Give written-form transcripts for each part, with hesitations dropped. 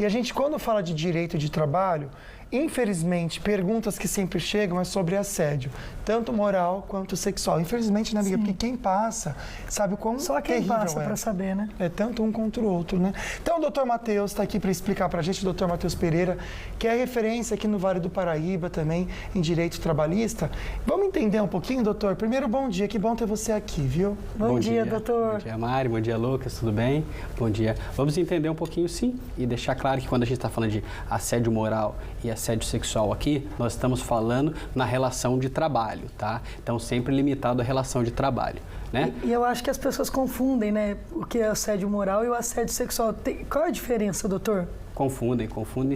E a gente, quando fala de direito de trabalho, infelizmente, perguntas que sempre chegam é sobre assédio, tanto moral quanto sexual. Infelizmente, né, amiga? Porque quem passa sabe o quão Só quem terrível passa para saber, né? É tanto um contra o outro, né? Então, o doutor Matheus está aqui para explicar para a gente, o doutor Matheus Pereira, que é referência aqui no Vale do Paraíba também em direito trabalhista. Vamos entender um pouquinho, doutor? Primeiro, bom dia, que bom ter você aqui, viu? Bom dia, doutor. Bom dia, Mari, bom dia, Lucas, tudo bem? Bom dia. Vamos entender um pouquinho, sim, e deixar claro que quando a gente está falando de assédio moral e assédio sexual aqui, nós estamos falando na relação de trabalho, tá? Então, sempre limitado à relação de trabalho, né? E eu acho que as pessoas confundem, né, o que é assédio moral e o assédio sexual. Qual é a diferença, doutor? Confundem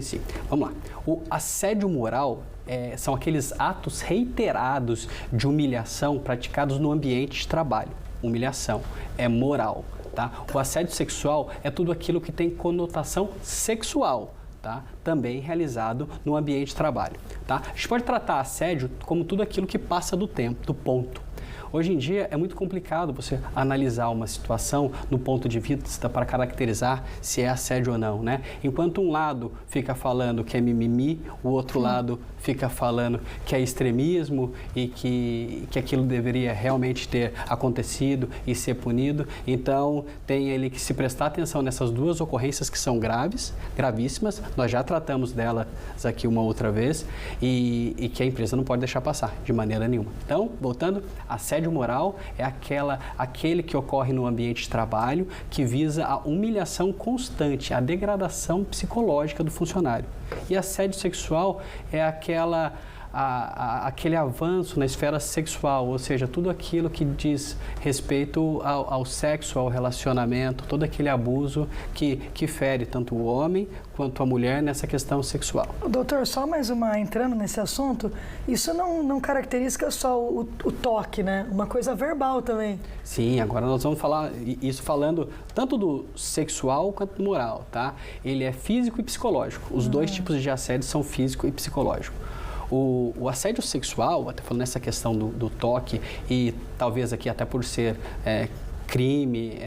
sim. Vamos lá. O assédio moral são aqueles atos reiterados de humilhação praticados no ambiente de trabalho. Humilhação é moral, tá? O assédio sexual é tudo aquilo que tem conotação sexual, tá? Também realizado no ambiente de trabalho, tá? A gente pode tratar assédio como tudo aquilo que passa do tempo, do ponto. Hoje em dia é muito complicado você analisar uma situação no ponto de vista para caracterizar se é assédio ou não, né? Enquanto um lado fica falando que é mimimi, o outro lado fica falando que é extremismo e que aquilo deveria realmente ter acontecido e ser punido. Então, tem ele que se prestar atenção nessas duas ocorrências que são gravíssimas. Nós já tratamos delas aqui uma outra vez e que a empresa não pode deixar passar de maneira nenhuma. Então, voltando, assédio moral é aquele que ocorre no ambiente de trabalho que visa a humilhação constante, a degradação psicológica do funcionário. E assédio sexual é aquele avanço na esfera sexual, ou seja, tudo aquilo que diz respeito ao sexo, ao relacionamento, todo aquele abuso que fere tanto o homem quanto a mulher nessa questão sexual. Doutor, só mais uma, entrando nesse assunto, isso não caracteriza só o toque, né? Uma coisa verbal também. Sim, agora nós vamos falar isso falando tanto do sexual quanto do moral, tá? Ele é físico e psicológico. Os dois tipos de assédio são físico e psicológico. O assédio sexual, até falando nessa questão do toque, e talvez aqui até por ser crime,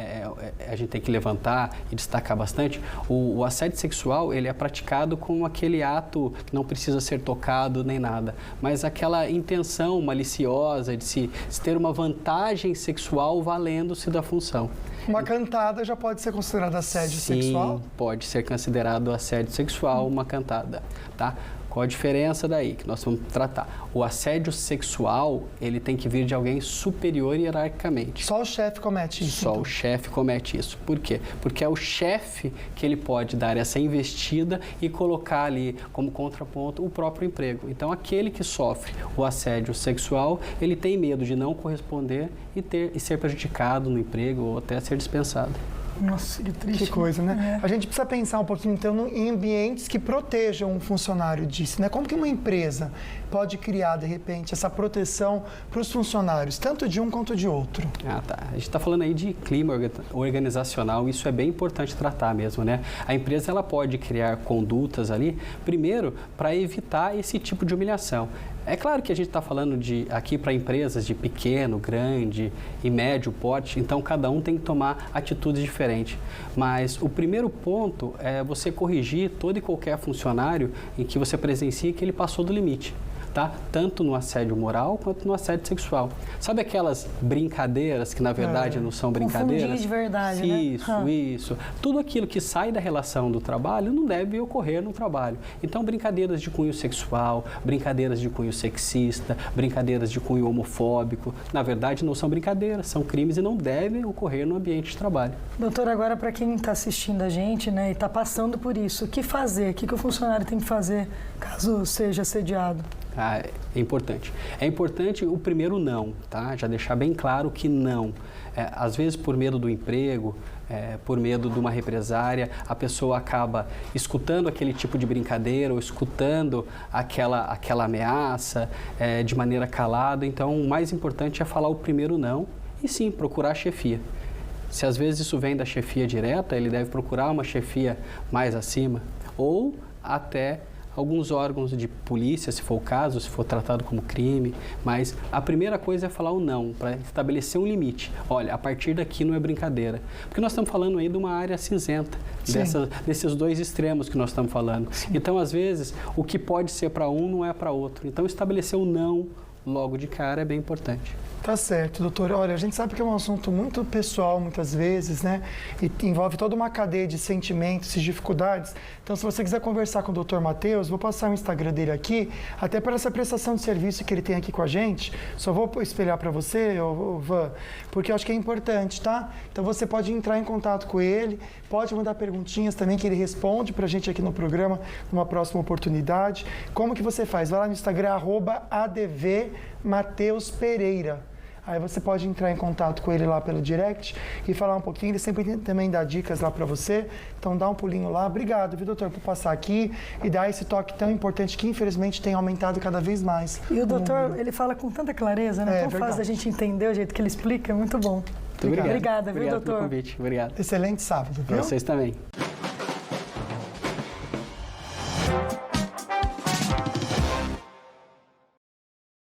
a gente tem que levantar e destacar bastante, o assédio sexual, ele é praticado com aquele ato que não precisa ser tocado nem nada, mas aquela intenção maliciosa de se ter uma vantagem sexual valendo-se da função. Uma cantada já pode ser considerada assédio sexual? Sim, pode ser considerado assédio sexual, uma cantada, tá? Qual a diferença daí que nós vamos tratar? O assédio sexual, ele tem que vir de alguém superior hierarquicamente. Só o chefe comete isso? Só o chefe comete isso. Por quê? Porque é o chefe que ele pode dar essa investida e colocar ali como contraponto o próprio emprego. Então, aquele que sofre o assédio sexual, ele tem medo de não corresponder e ser prejudicado no emprego ou até ser dispensado. Nossa, que triste. Que coisa, né? A gente precisa pensar um pouquinho, então, em ambientes que protejam um funcionário disso, né? Como que uma empresa pode criar, de repente, essa proteção para os funcionários, tanto de um quanto de outro? Ah, tá. A gente está falando aí de clima organizacional, isso é bem importante tratar mesmo, né? A empresa, ela pode criar condutas ali, primeiro, para evitar esse tipo de humilhação. É claro que a gente está falando aqui para empresas de pequeno, grande e médio porte, então cada um tem que tomar atitudes diferentes. Mas o primeiro ponto é você corrigir todo e qualquer funcionário em que você presencie que ele passou do limite. Tá? Tanto no assédio moral quanto no assédio sexual. Sabe aquelas brincadeiras que na verdade não são brincadeiras? Confundir de verdade, né? Isso. Tudo aquilo que sai da relação do trabalho não deve ocorrer no trabalho. Então, brincadeiras de cunho sexual, brincadeiras de cunho sexista, brincadeiras de cunho homofóbico, na verdade não são brincadeiras, são crimes e não devem ocorrer no ambiente de trabalho. Doutor, agora para quem está assistindo a gente, né, e está passando por isso, o que fazer? O que o funcionário tem que fazer caso seja assediado? É importante. É importante o primeiro não, tá? Já deixar bem claro que não. Às vezes, por medo do emprego, por medo de uma represária, a pessoa acaba escutando aquele tipo de brincadeira ou escutando aquela ameaça de maneira calada. Então, o mais importante é falar o primeiro não e sim, procurar a chefia. Se às vezes isso vem da chefia direta, ele deve procurar uma chefia mais acima ou até alguns órgãos de polícia, se for o caso, se for tratado como crime, mas a primeira coisa é falar o não, para estabelecer um limite. Olha, a partir daqui não é brincadeira. Porque nós estamos falando aí de uma área cinzenta, desses dois extremos que nós estamos falando. Sim. Então, às vezes, o que pode ser para um não é para outro. Então, estabelecer o não logo de cara é bem importante. Tá certo, doutor. Olha, a gente sabe que é um assunto muito pessoal, muitas vezes, né? E envolve toda uma cadeia de sentimentos e dificuldades. Então, se você quiser conversar com o doutor Matheus, vou passar o Instagram dele aqui, até para essa prestação de serviço que ele tem aqui com a gente. Só vou espelhar para você, Van, porque eu acho que é importante, tá? Então, você pode entrar em contato com ele, pode mandar perguntinhas também, que ele responde para a gente aqui no programa, numa próxima oportunidade. Como que você faz? Vai lá no Instagram, @advmateuspereira. Aí você pode entrar em contato com ele lá pelo direct e falar um pouquinho. Ele sempre também dá dicas lá para você. Então dá um pulinho lá. Obrigado, viu, doutor, por passar aqui e dar esse toque tão importante que infelizmente tem aumentado cada vez mais. E o doutor, ele fala com tanta clareza, né? Tão fácil da gente entender o jeito que ele explica. É muito bom. Obrigado. Obrigada, viu, doutor? Obrigado pelo convite. Obrigado. Excelente sábado, viu? Para vocês também.